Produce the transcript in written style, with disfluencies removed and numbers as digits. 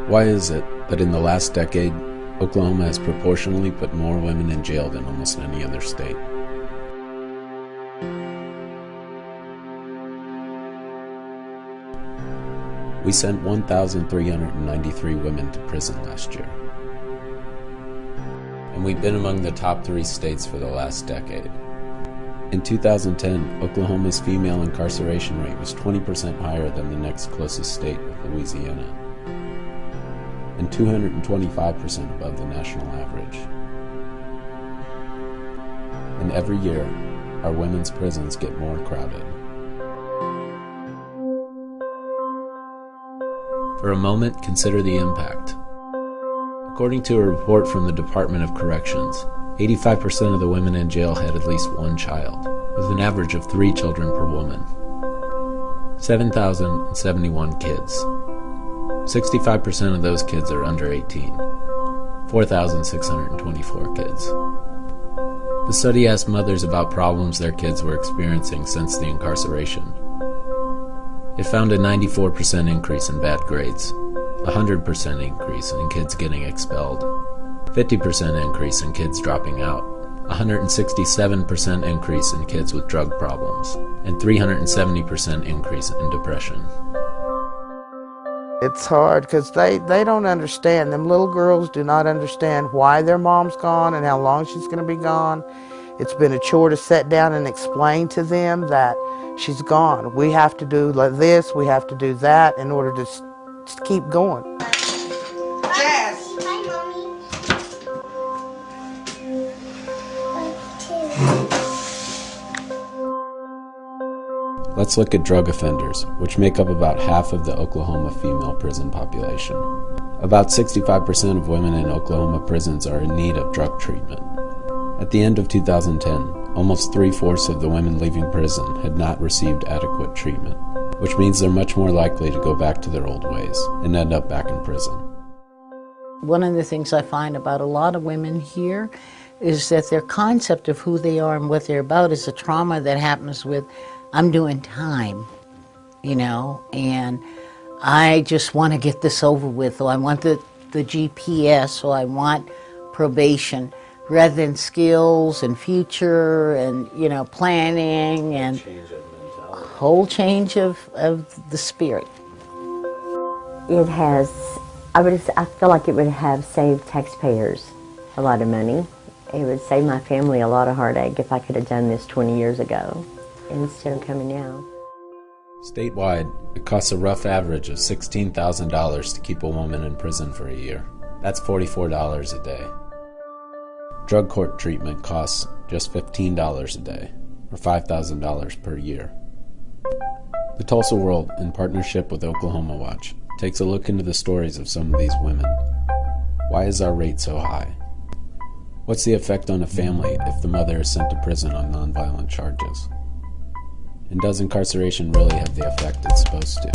Why is it that in the last decade, Oklahoma has proportionally put more women in jail than almost any other state? We sent 1,393 women to prison last year. And we've been among the top 3 states for the last decade. In 2010, Oklahoma's female incarceration rate was 20% higher than the next closest state of Louisiana, and 225% above the national average. And every year, our women's prisons get more crowded. For a moment, consider the impact. According to a report from the Department of Corrections, 85% of the women in jail had at least one child, with an average of 3 children per woman. 7,071 kids. 65% of those kids are under 18. 4,624 kids. The study asked mothers about problems their kids were experiencing since the incarceration. It found a 94% increase in bad grades, 100% increase in kids getting expelled, 50% increase in kids dropping out, 167% increase in kids with drug problems, and 370% increase in depression. It's hard because they don't understand. Them little girls do not understand why their mom's gone and how long she's going to be gone. It's been a chore to sit down and explain to them that she's gone. We have to do this, we have to do that in order to keep going. Jazz! Hi, Mommy. Let's look at drug offenders, which make up about half of the Oklahoma female prison population. About 65% of women in Oklahoma prisons are in need of drug treatment. At the end of 2010, almost 3/4 of the women leaving prison had not received adequate treatment, which means they're much more likely to go back to their old ways and end up back in prison. One of the things I find about a lot of women here is that their concept of who they are and what they're about is a trauma that happens with, I'm doing time, and I just want to get this over with, or I want the GPS, or I want probation, rather than skills and future and, planning and whole change of the spirit. It has, I feel like it would have saved taxpayers a lot of money. It would save my family a lot of heartache if I could have done this 20 years ago instead of coming now. Statewide, it costs a rough average of $16,000 to keep a woman in prison for a year. That's $44 a day. Drug court treatment costs just $15 a day, or $5,000 per year. The Tulsa World, in partnership with Oklahoma Watch, takes a look into the stories of some of these women. Why is our rate so high? What's the effect on a family if the mother is sent to prison on nonviolent charges? And does incarceration really have the effect it's supposed to?